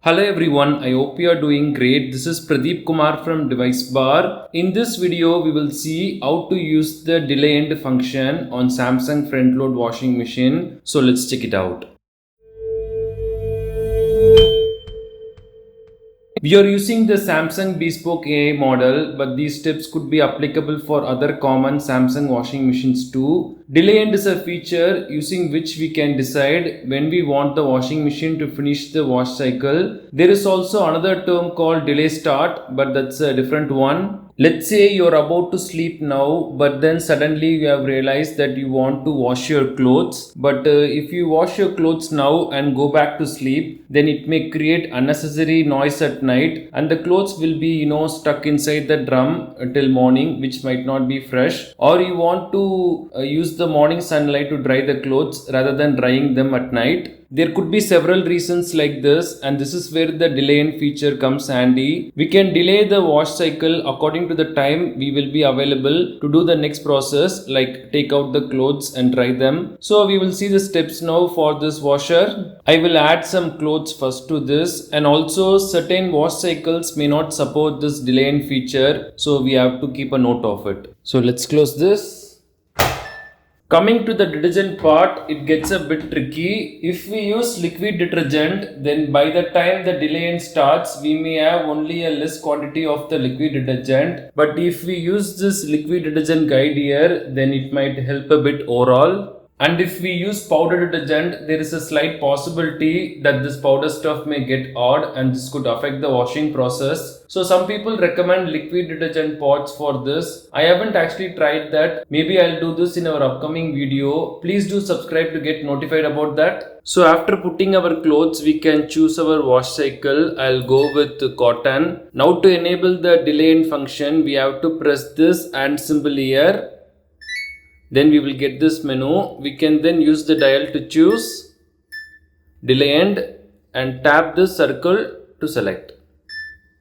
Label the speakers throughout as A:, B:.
A: Hello everyone, I hope you are doing great. This is Pradeep Kumar from DeviceBAR. In this video, we will see how to use the delay end function on Samsung front load washing machine. So let's check it out. We are using the Samsung Bespoke AI model, but these steps could be applicable for other common Samsung washing machines too. Delay end is a feature using which we can decide when we want the washing machine to finish the wash cycle. There is also another term called delay start, but that's a different one. Let's say you're about to sleep now, but then suddenly you have realized that you want to wash your clothes. But if you wash your clothes now and go back to sleep, then it may create unnecessary noise at night, and the clothes will be stuck inside the drum till morning, which might not be fresh. Or you want to use the morning sunlight to dry the clothes rather than drying them at night. There could be several reasons like this, and this is where the delay end feature comes handy. We can delay the wash cycle according to the time we will be available to do the next process, like take out the clothes and dry them. So we will see the steps now for this washer. I will add some clothes first to this, and also certain wash cycles may not support this delay end feature, so we have to keep a note of it. So let's close this. Coming to the detergent part, it gets a bit tricky. If we use liquid detergent, then by the time the delay end starts, we may have only a less quantity of the liquid detergent. But if we use this liquid detergent guide here, then it might help a bit overall. And if we use powder detergent, there is a slight possibility that this powder stuff may get odd and this could affect the washing process. So some people recommend liquid detergent pots for this. I haven't actually tried that. Maybe I'll do this in our upcoming video. Please do subscribe to get notified about that. So after putting our clothes, we can choose our wash cycle. I'll go with cotton. Now to enable the delay end function, we have to press this and symbol here. Then we will get this menu. We can then use the dial to choose delay end and tap this circle to select.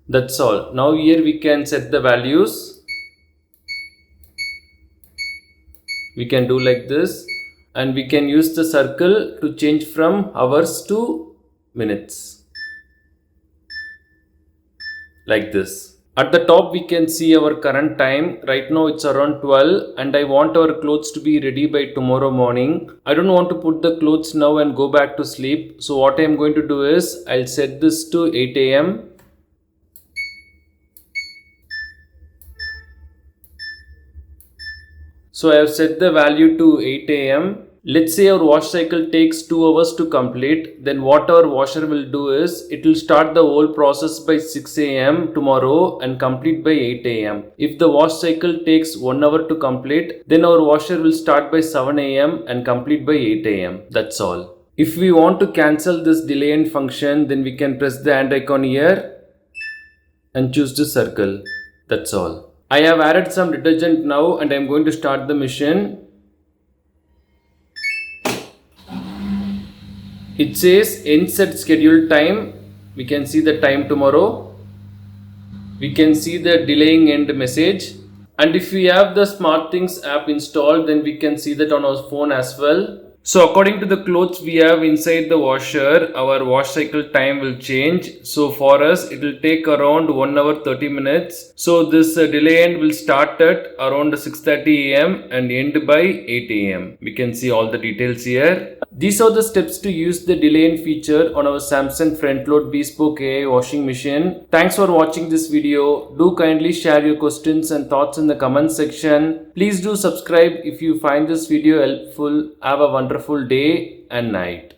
A: That's all. Now here we can set the values. We can do like this, and we can use the circle to change from hours to minutes. Like this. At the top we can see our current time. Right now it's around 12 and I want our clothes to be ready by tomorrow morning. I don't want to put the clothes now and go back to sleep. So what I am going to do is I'll set this to 8 a.m. So I have set the value to 8 a.m. Let's say our wash cycle takes 2 hours to complete. Then what our washer will do is it will start the whole process by 6 a.m. tomorrow and complete by 8 a.m. If the wash cycle takes 1 hour to complete, then our washer will start by 7 a.m. and complete by 8 a.m. That's all. If we want to cancel this delay end function, then we can press the hand icon here and choose the circle. That's all. I have added some detergent now and I am going to start the machine. It says end set scheduled time. We can see the time tomorrow. We can see the delaying end message. And if we have the SmartThings app installed, then we can see that on our phone as well. So according to the clothes we have inside the washer, our wash cycle time will change. So for us, it will take around 1 hour 30 minutes. So this delay end will start at around 6:30 a.m. and end by 8 a.m. We can see all the details here. These are the steps to use the delay end feature on our Samsung front load Bespoke AI washing machine. Thanks for watching this video. Do kindly share your questions and thoughts in the comment section. Please do subscribe if you find this video helpful. Have a wonderful day and night.